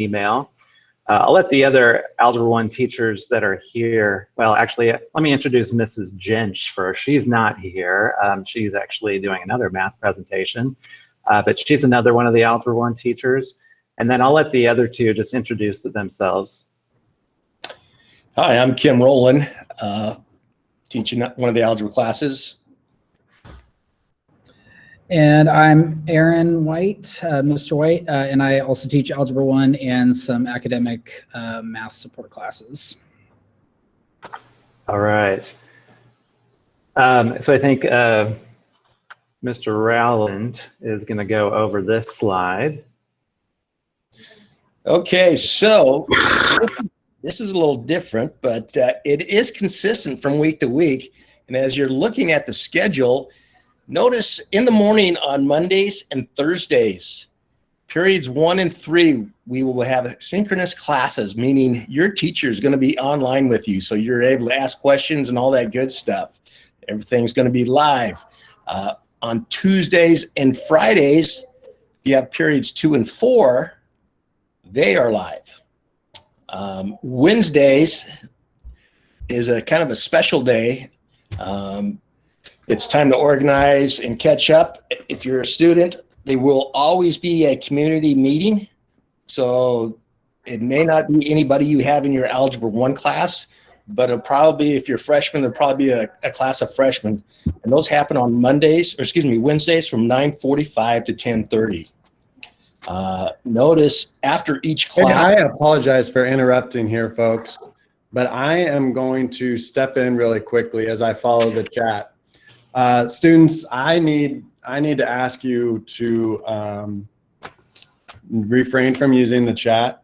email. I'll let the other Algebra 1 teachers that are here, well, actually, let me introduce Mrs. Jench first. She's not here. She's actually doing another math presentation, but she's another one of the Algebra 1 teachers. And then I'll let the other two just introduce themselves. Hi, I'm Kim Rowland, teaching one of the algebra classes. And I'm Aaron White, Mr. White, and I also teach Algebra 1 and some academic math support classes. All right. So I think Mr. Rowland is going to go over this slide. Okay, so this is a little different, but it is consistent from week to week. And as you're looking at the schedule, notice in the morning on Mondays and Thursdays, periods 1 and 3, we will have synchronous classes, meaning your teacher is going to be online with you. So you're able to ask questions and all that good stuff. Everything's going to be live. On Tuesdays and Fridays, you have periods 2 and 4, they are live. Wednesdays is a kind of a special day. It's time to organize and catch up. If you're a student, there will always be a community meeting. So it may not be anybody you have in your Algebra 1 class, but it'll probably, if you're a freshman, there'll probably be a class of freshmen. And those happen on Wednesdays from 9:45 to 10:30. Notice after each class. And I apologize for interrupting here, folks, but I am going to step in really quickly as I follow the chat. Students, I need to ask you to refrain from using the chat,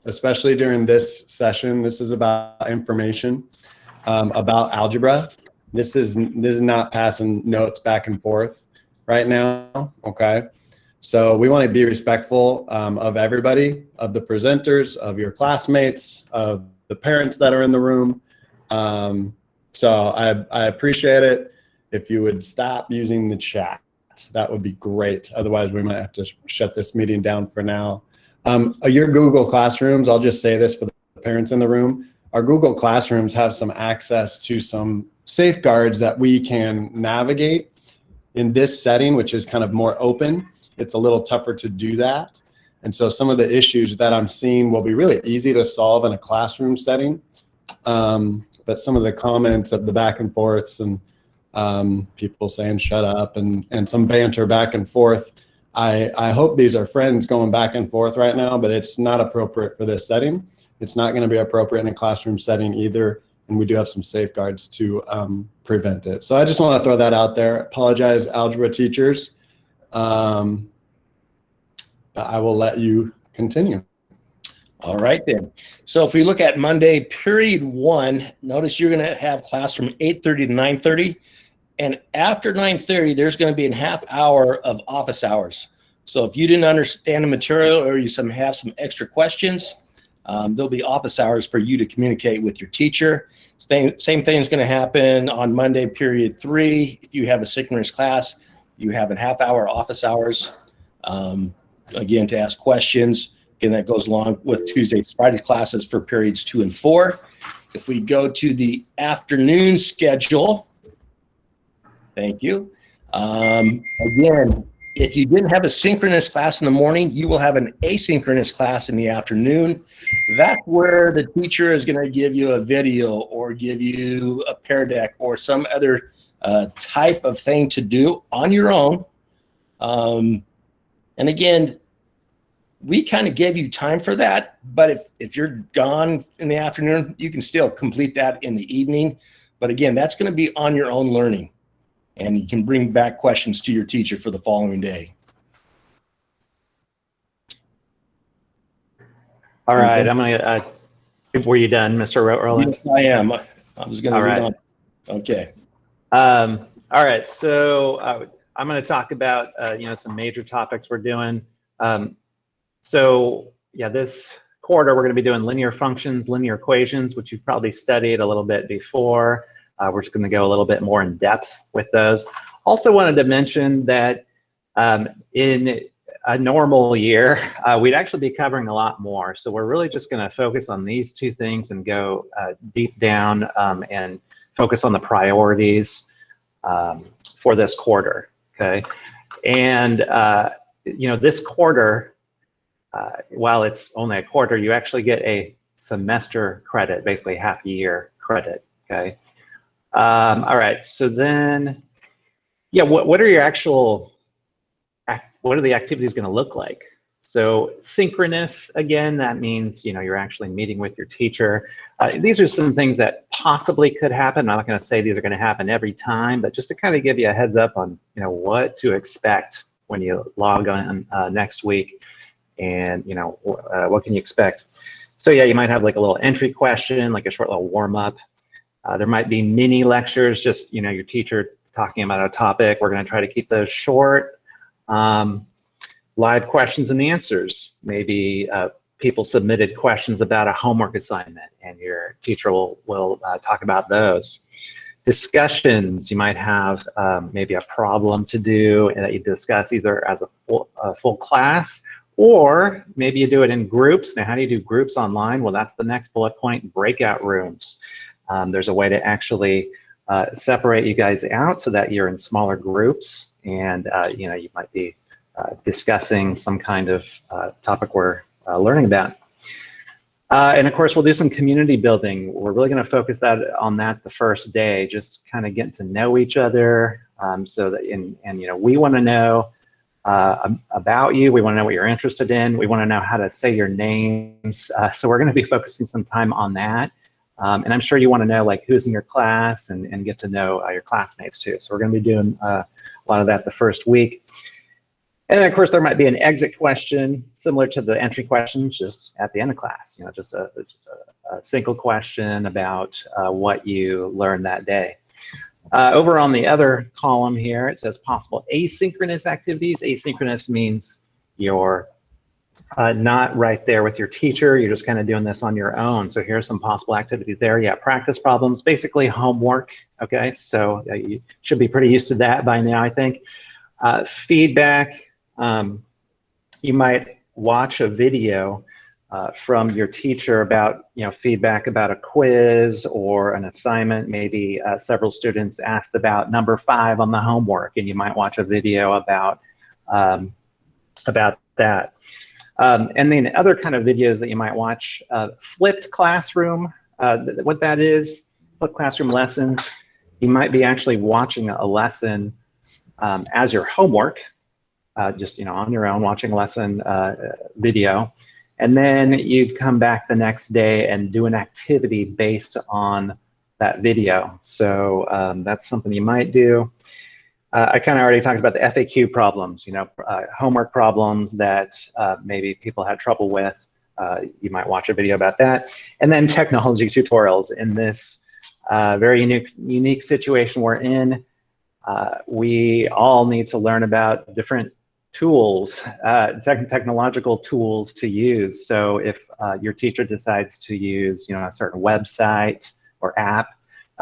especially during this session. This is about information about algebra. This is not passing notes back and forth right now, okay? So we want to be respectful of everybody, of the presenters, of your classmates, of the parents that are in the room. So I appreciate it. If you would stop using the chat, that would be great. Otherwise, we might have to shut this meeting down for now. Your Google Classrooms, I'll just say this for the parents in the room, our Google Classrooms have some access to some safeguards that we can navigate in this setting, which is kind of more open. It's a little tougher to do that. And so some of the issues that I'm seeing will be really easy to solve in a classroom setting. But some of the comments of the back and forths and people saying shut up and some banter back and forth. I hope these are friends going back and forth right now, but it's not appropriate for this setting. It's not going to be appropriate in a classroom setting either. And we do have some safeguards to prevent it. So I just want to throw that out there. Apologize, algebra teachers. But I will let you continue. All right then. So if we look at Monday, period 1, notice you're going to have class from 8:30 to 9:30. And after 9:30, there's going to be a half hour of office hours. So if you didn't understand the material or you have some extra questions, there'll be office hours for you to communicate with your teacher. Same thing is going to happen on Monday, period 3. If you have a synchronous class, you have a half hour office hours, again, to ask questions. Again, that goes along with Tuesdays, Friday classes for periods 2 and 4. If we go to the afternoon schedule, thank you. Again, if you didn't have a synchronous class in the morning, you will have an asynchronous class in the afternoon. That's where the teacher is going to give you a video or give you a Pear Deck or some other type of thing to do on your own. And again, we kind of gave you time for that, but if you're gone in the afternoon, you can still complete that in the evening. But again, that's going to be on your own learning, and you can bring back questions to your teacher for the following day. All right, I'm going to, were you done, Mr. Rowland? Yes, I am. I was going to lead on. Okay. All right, so I'm going to talk about some major topics we're doing. So yeah, this quarter we're going to be doing linear functions, linear equations, which you've probably studied a little bit before. We're just going to go a little bit more in depth with those. Also wanted to mention that in a normal year, we'd actually be covering a lot more. So we're really just going to focus on these two things and go deep down and focus on the priorities for this quarter. Okay, and this quarter, while it's only a quarter, you actually get a semester credit, basically half a year credit. Okay. All right. So then, yeah, what are your actual what are the activities going to look like? So synchronous, again, that means, you're actually meeting with your teacher. These are some things that possibly could happen. I'm not going to say these are going to happen every time, but just to kind of give you a heads up on, what to expect when you log on next week, and, what can you expect? So yeah, you might have like a little entry question, like a short little warm up. There might be mini lectures, just, your teacher talking about a topic. We're going to try to keep those short. Live questions and answers. Maybe people submitted questions about a homework assignment, and your teacher will talk about those. Discussions, you might have maybe a problem to do and that you discuss either as a full class, or maybe you do it in groups. Now, how do you do groups online? Well, that's the next bullet point, breakout rooms. There's a way to actually separate you guys out so that you're in smaller groups, and you might be discussing some kind of topic we're learning about. And of course, we'll do some community building. We're really going to focus on that the first day, just kind of getting to know each other, so that we want to know about you. We want to know what you're interested in. We want to know how to say your names. So we're going to be focusing some time on that. And I'm sure you want to know like who's in your class and get to know your classmates too. So we're going to be doing a lot of that the first week. And then of course there might be an exit question similar to the entry questions just at the end of class. Just a single question about what you learned that day. Over on the other column here, it says possible asynchronous activities. Asynchronous means you're not right there with your teacher. You're just kind of doing this on your own. So here's some possible activities there. Yeah, practice problems, basically homework. Okay, so you should be pretty used to that by now, I think. Feedback, you might watch a video from your teacher about, feedback about a quiz or an assignment. Maybe several students asked about number 5 on the homework, and you might watch a video about that. And then other kind of videos that you might watch, flipped classroom, what that is, flipped classroom lessons. You might be actually watching a lesson as your homework, just on your own, watching a lesson video. And then you'd come back the next day and do an activity based on that video. So that's something you might do. I kind of already talked about the FAQ problems, homework problems that maybe people had trouble with. You might watch a video about that. And then technology tutorials. In this very unique situation we're in, we all need to learn about different tools, technological tools to use. So if your teacher decides to use, a certain website or app,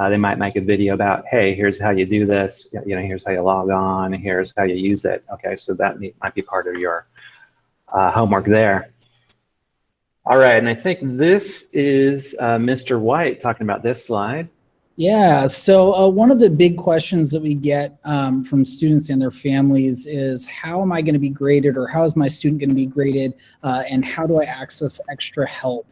they might make a video about, hey, here's how you do this, here's how you log on, here's how you use it. Okay, so that might be part of your homework there. All right, and I think this is Mr. White talking about this slide. Yeah, so one of the big questions that we get from students and their families is, how am I going to be graded, or how is my student going to be graded, and how do I access extra help?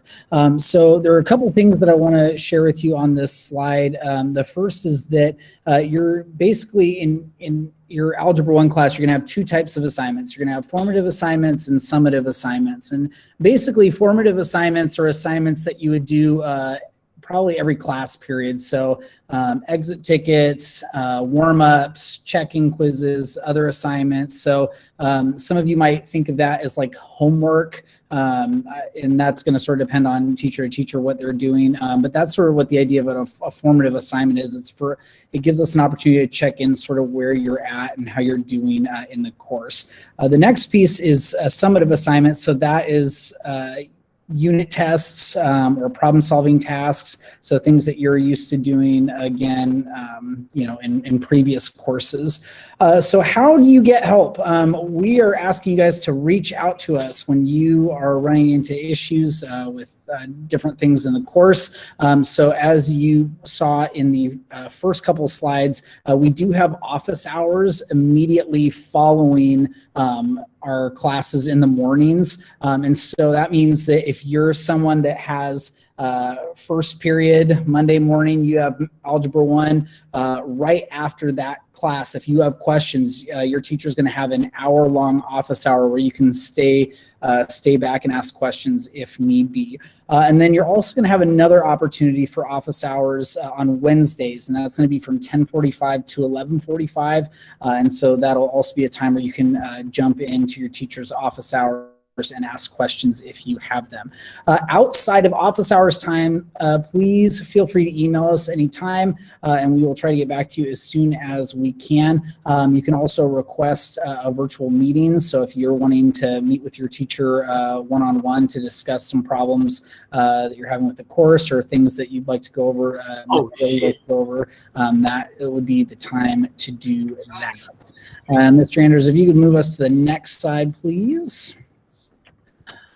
So there are a couple of things that I want to share with you on this slide. The first is that you're basically in your Algebra 1 class, you're going to have 2 types of assignments. You're going to have formative assignments and summative assignments. And basically formative assignments are assignments that you would do probably every class period. So exit tickets, warm-ups, checking quizzes, other assignments. So some of you might think of that as like homework, and that's going to sort of depend on teacher to teacher what they're doing. But that's sort of what the idea of a formative assignment is. It gives us an opportunity to check in sort of where you're at and how you're doing in the course. The next piece is a summative assignment. So that is unit tests or problem solving tasks. So things that you're used to doing again, in previous courses. So how do you get help? We are asking you guys to reach out to us when you are running into issues with different things in the course. So as you saw in the first couple of slides, we do have office hours immediately following our classes in the mornings. And so that means that if you're someone that has first period Monday morning, you have Algebra 1, right after that class, if you have questions, your teacher's going to have an hour-long office hour where you can stay back and ask questions if need be. And then you're also going to have another opportunity for office hours on Wednesdays, and that's going to be from 10:45 to 11:45. And so that'll also be a time where you can jump into your teacher's office hour and ask questions if you have them. Outside of office hours time, please feel free to email us anytime, and we will try to get back to you as soon as we can. You can also request a virtual meeting. So if you're wanting to meet with your teacher one-on-one to discuss some problems that you're having with the course or things that you'd like to go over, that it would be the time to do that. Mr. Anders, if you could move us to the next slide, please.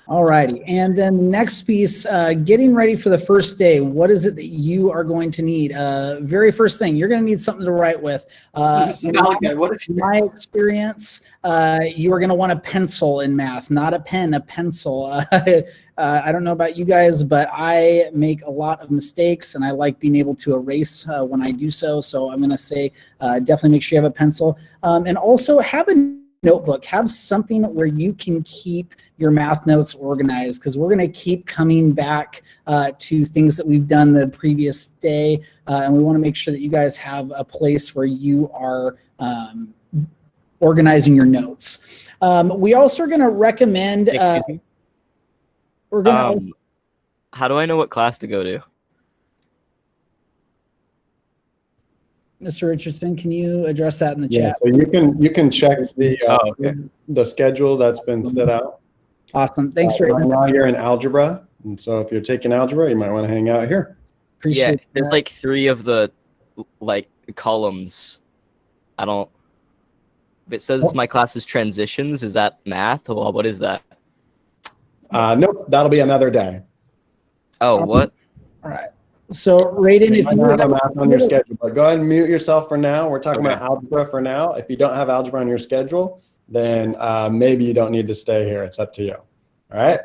All righty, and then the next piece, getting ready for the first day. What is it that you are going to need? Very first thing, you're going to need something to write with. My experience, you are going to want a pencil in math, not a pen, a pencil. I don't know about you guys, but I make a lot of mistakes, and I like being able to erase when I do so. So I'm going to say definitely make sure you have a pencil, and also have a notebook. Have something where you can keep your math notes organized, because we're going to keep coming back to things that we've done the previous day, and we want to make sure that you guys have a place where you are organizing your notes. We also are going to recommend how do I know what class to go to? Mr. Richardson, can you address that in the Yeah, chat? so you can check the schedule that's been set out. Awesome. Thanks Right now you're in algebra, and so if you're taking algebra, you might want to hang out here. Appreciate Yeah, there's that. like 3 of the columns. I don't. It says my class is transitions. Is that math? Well, what is that? Nope, that'll be another day. Oh, what? All right. So, Raiden, if You you might have a math on your schedule, but go ahead and mute yourself for now. We're talking about algebra for now. If you don't have algebra on your schedule, then maybe you don't need to stay here. It's up to you. All right?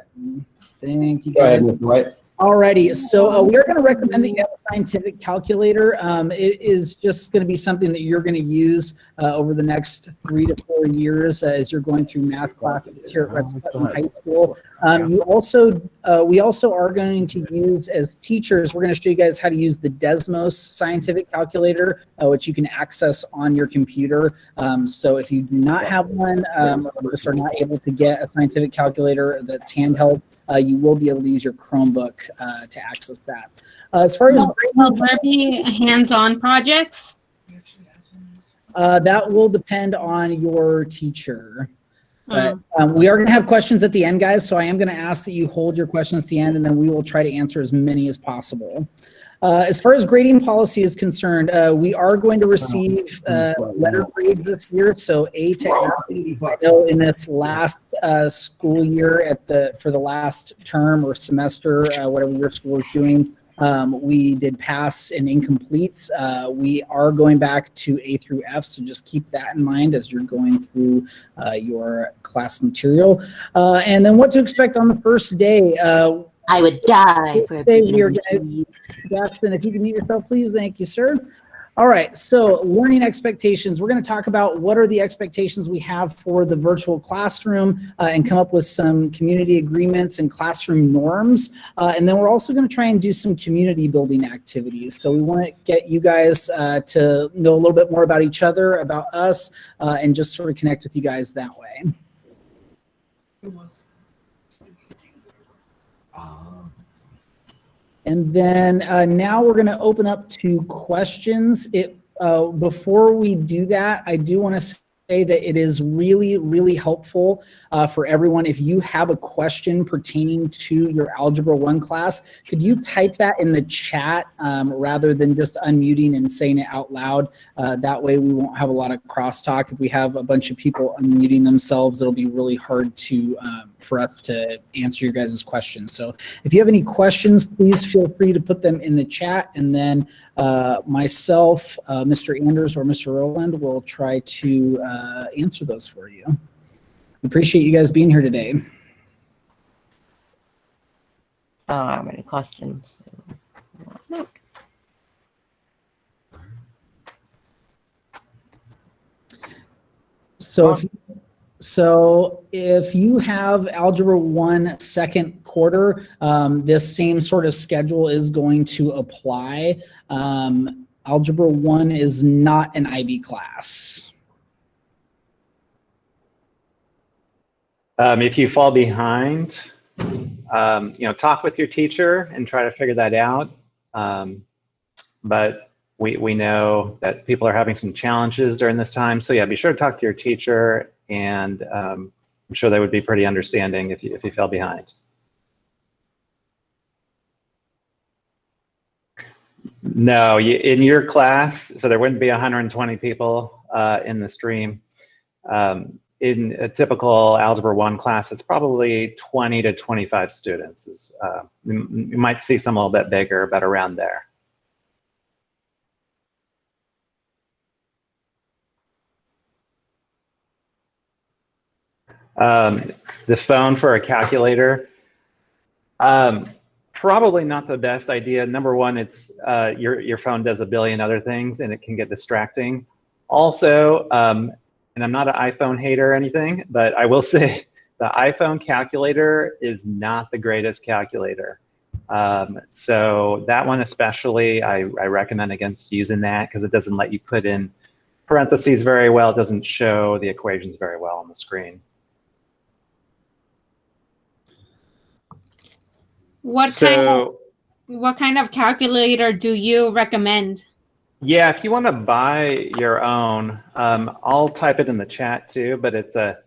Thank you, Go ahead, guys. Mr. White. Alrighty, so we are going to recommend that you have a scientific calculator. It is just going to be something that you're going to use over the next 3 to 4 years as you're going through math classes here at Rex Putnam High School. We also are going to use, as teachers, we're going to show you guys how to use the Desmos scientific calculator, which you can access on your computer. So if you do not have one, or just are not able to get a scientific calculator that's handheld, you will be able to use your Chromebook to access that. As far as will there be hands-on projects? that will depend on your teacher. But we are going to have questions at the end, guys, so I am going to ask that you hold your questions to the end, and then we will try to answer as many as possible. As far as grading policy is concerned, we are going to receive letter grades this year, so A to F. I know in this last school year for the last term or semester, whatever your school is doing, we did pass and incompletes. We are going back to A through F, so just keep that in mind as you're going through your class material. And then what to expect on the first day. I would die for a Jackson, if you can mute yourself, please. Thank you, sir. All right, so learning expectations. We're going to talk about what are the expectations we have for the virtual classroom and come up with some community agreements and classroom norms. And then we're also going to try and do some community building activities. So we want to get you guys to know a little bit more about each other, about us, and just sort of connect with you guys that way. And then now we're going to open up to questions. Before we do that, I do want to say that it is really, really helpful for everyone. If you have a question pertaining to your Algebra 1 class, could you type that in the chat rather than just unmuting and saying it out loud? That way we won't have a lot of crosstalk. If we have a bunch of people unmuting themselves, it'll be really hard to for us to answer your guys' questions. So if you have any questions, please feel free to put them in the chat, and then myself, Mr. Anders, or Mr. Rowland will try to answer those for you. Appreciate you guys being here today. Oh, I have any questions? No. So if you have Algebra 1 second quarter, this same sort of schedule is going to apply. Algebra 1 is not an IB class. If you fall behind, talk with your teacher and try to figure that out. But we know that people are having some challenges during this time. So yeah, be sure to talk to your teacher, and I'm sure they would be pretty understanding if you fell behind. No, in your class, so there wouldn't be 120 people in the stream. In a typical Algebra 1 class, it's probably 20 to 25 students. You might see some a little bit bigger, but around there. The phone for a calculator, probably not the best idea. Number one, it's your phone does a billion other things and it can get distracting. Also, and I'm not an iPhone hater or anything, but I will say the iPhone calculator is not the greatest calculator. So that one especially, I recommend against using that because it doesn't let you put in parentheses very well. It doesn't show the equations very well on the screen. What kind of calculator do you recommend? Yeah, if you want to buy your own, I'll type it in the chat too, but it's a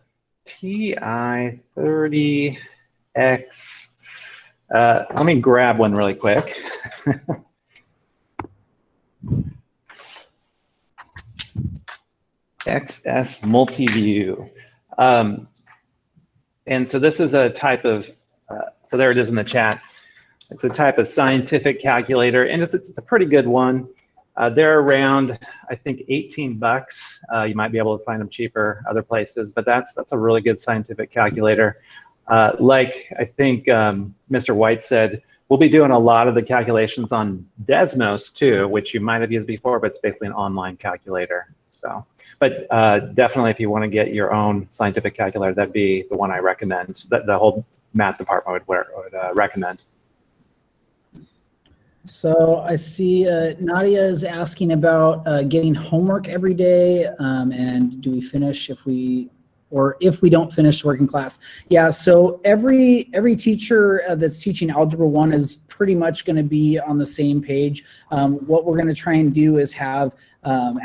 TI-30X. Let me grab one really quick. XS Multiview. And so this is a type of, so there it is in the chat. It's a type of scientific calculator, and it's a pretty good one. They're around, I think, 18 bucks. You might be able to find them cheaper other places, but that's a really good scientific calculator. Like I think Mr. White said, we'll be doing a lot of the calculations on Desmos too, which you might have used before, but it's basically an online calculator. So, but definitely if you want to get your own scientific calculator, that'd be the one I recommend, that the whole math department would recommend. So I see Nadia is asking about getting homework every day, and do we finish if we don't finish working class. Yeah, so every teacher that's teaching Algebra 1 is pretty much going to be on the same page. What we're going to try and do is have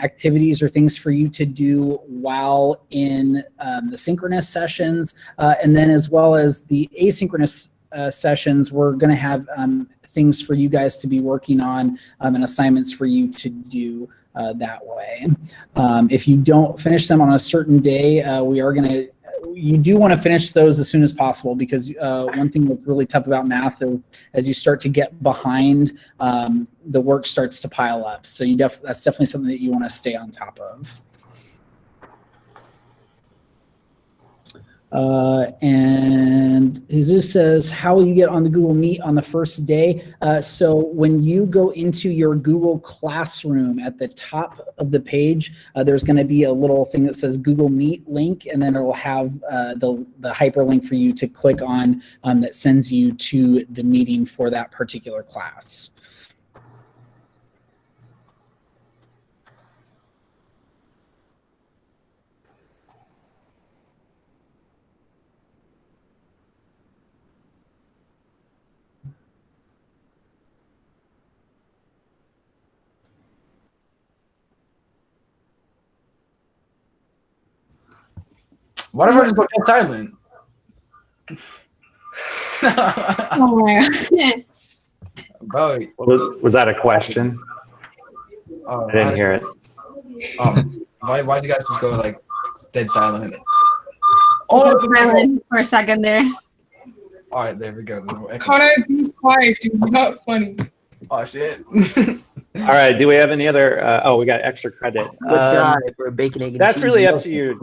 activities or things for you to do while in the synchronous sessions, and then as well as the asynchronous sessions, we're going to have things for you guys to be working on and assignments for you to do that way. If you don't finish them on a certain day, you do want to finish those as soon as possible, because one thing that's really tough about math is as you start to get behind, the work starts to pile up. So that's definitely something that you want to stay on top of. And Jesus says, how will you get on the Google Meet on the first day? So when you go into your Google Classroom, at the top of the page, there's going to be a little thing that says Google Meet link, and then it will have the hyperlink for you to click on that sends you to the meeting for that particular class. What if I just go dead silent? Oh my God. Bro, Was that a question? I didn't hear it. why do you guys just go like dead silent? Oh, silent for a second there. All right, there we go. Connor, be quiet, dude. You're not funny. Oh shit. All right. Do we have any other? We got extra credit. For bacon, egg, and That's cheese. really up to you,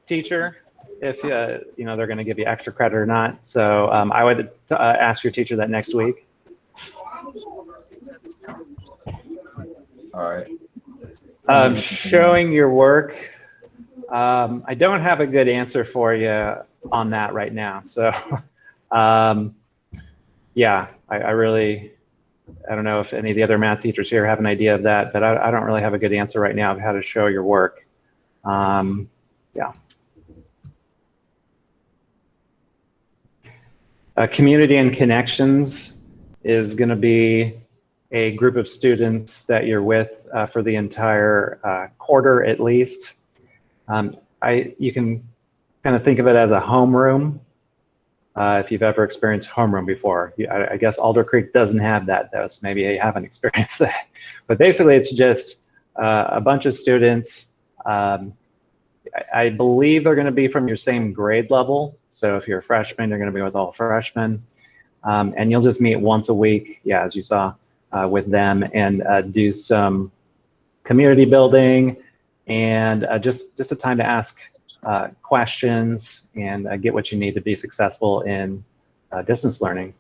teacher, if they're going to give you extra credit or not. So I would ask your teacher that next week. All right. Showing your work. I don't have a good answer for you on that right now. So, yeah, I really, I don't know if any of the other math teachers here have an idea of that, but I don't really have a good answer right now of how to show your work. Yeah. Community and connections is going to be a group of students that you're with for the entire quarter at least. You can kind of think of it as a homeroom. If you've ever experienced homeroom before. I guess Alder Creek doesn't have that though, so maybe you haven't experienced that. But basically it's just a bunch of students. I believe they're going to be from your same grade level. So if you're a freshman, you're going to be with all freshmen. And you'll just meet once a week, yeah, as you saw, with them and do some community building and just a time to ask questions and get what you need to be successful in distance learning.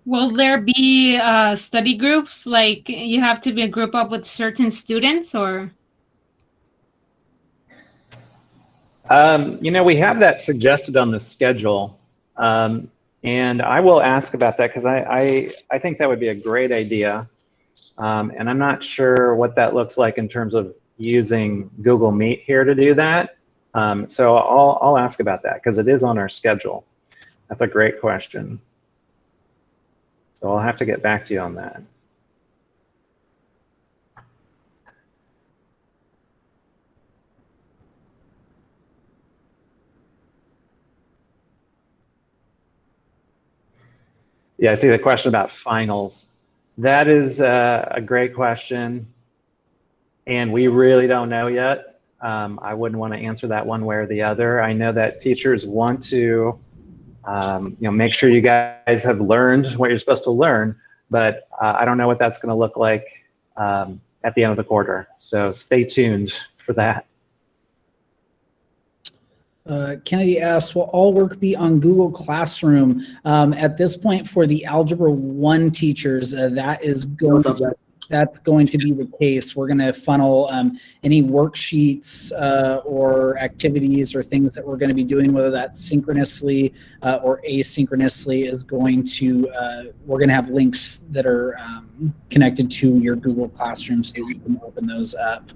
Will there be study groups? Like you have to be a group up with certain students, or? We have that suggested on the schedule. And I will ask about that because I think that would be a great idea. And I'm not sure what that looks like in terms of using Google Meet here to do that. So I'll ask about that because it is on our schedule. That's a great question. So I'll have to get back to you on that. Yeah, I see the question about finals. That is a great question, and we really don't know yet. I wouldn't want to answer that one way or the other. I know that teachers want to, make sure you guys have learned what you're supposed to learn, but I don't know what that's going to look like at the end of the quarter. So stay tuned for that. Kennedy asked, will all work be on Google Classroom? At this point for the Algebra 1 teachers, that's going to be the case. We're going to funnel any worksheets or activities or things that we're going to be doing, whether that's synchronously or asynchronously, is going to, we're going to have links that are connected to your Google Classroom so that you can open those up.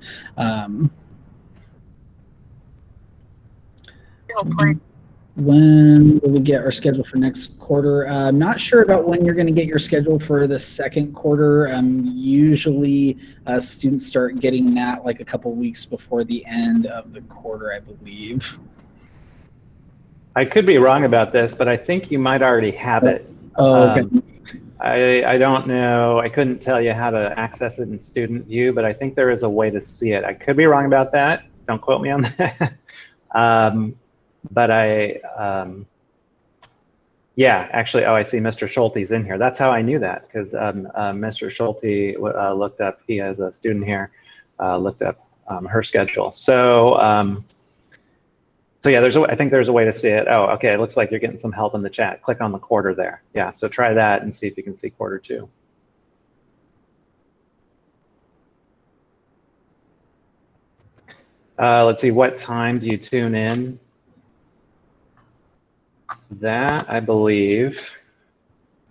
When will we get our schedule for next quarter? I'm not sure about when you're going to get your schedule for the second quarter. Usually students start getting that like a couple weeks before the end of the quarter, I believe. I could be wrong about this, but I think you might already have it. Oh, okay. I don't know. I couldn't tell you how to access it in Student View, but I think there is a way to see it. I could be wrong about that. Don't quote me on that. But yeah, actually, I see Mr. Schulte's in here. That's how I knew that, because Mr. Schulte looked up, he has a student here, looked up her schedule. So, so yeah, I think there's a way to see it. Oh, okay, it looks like you're getting some help in the chat. Click on the quarter there. Yeah, so try that and see if you can see quarter 2. Let's see, what time do you tune in? That, I believe,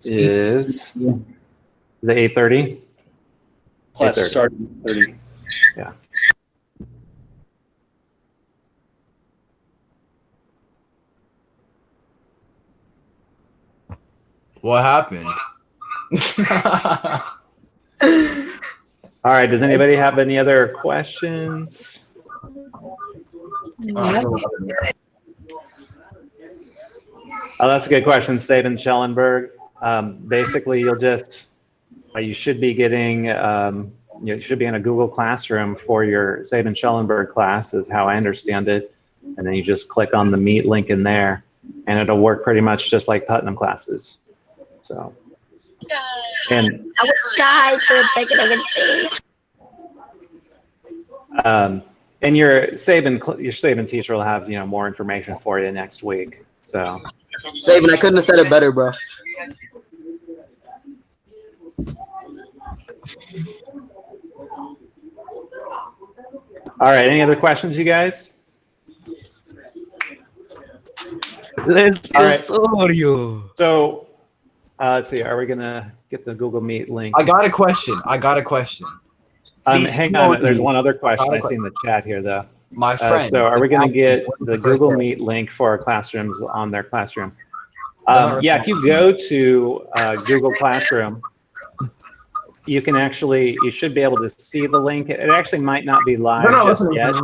is it 8:30? Class started at 30. Yeah. What happened? All right, does anybody have any other questions? Oh, that's a good question, Saban Schellenberg. Basically, you should be getting, you should be in a Google Classroom for your Saban Schellenberg class, is how I understand it. And then you just click on the Meet link in there, and it'll work pretty much just like Putnam classes. So, and I would die for bacon, egg, and cheese. and your Saban teacher will have more information for you next week. So. Saban, I couldn't have said it better, bro. All right, any other questions, you guys? Let's All right. So, let's see, are we gonna get the Google Meet link? I got a question. Hang on, there's one other question I see in the chat here, though. My friend. So are we going to get the Google Meet link for our classrooms on their classroom? Yeah, if you go to Google Classroom, you should be able to see the link. It actually might not be live just yet.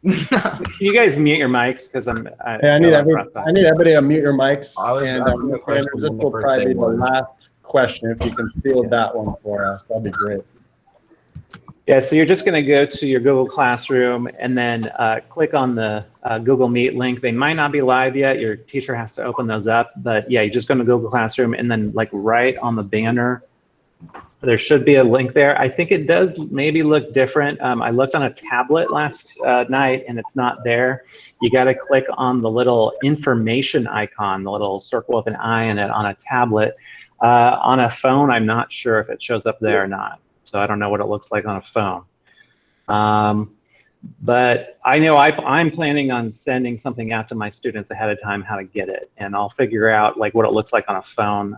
Can you guys mute your mics? Because I need everybody to mute your mics. And this will probably be the last question. If you can field that one for us, that'd be great. Yeah, so you're just going to go to your Google Classroom and then click on the Google Meet link. They might not be live yet. Your teacher has to open those up. But yeah, you just go to Google Classroom and then like right on the banner, there should be a link there. I think it does maybe look different. I looked on a tablet last night and it's not there. You got to click on the little information icon, the little circle with an eye in it on a tablet. On a phone, I'm not sure if it shows up there or not. So I don't know what it looks like on a phone. But I know I'm planning on sending something out to my students ahead of time how to get it. And I'll figure out like what it looks like on a phone.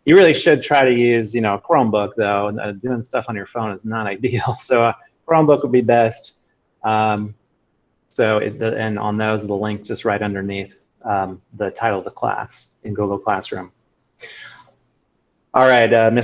You really should try to use, a Chromebook though. Doing stuff on your phone is not ideal. So a Chromebook would be best. And on those, the link just right underneath the title of the class in Google Classroom. All right, Mr.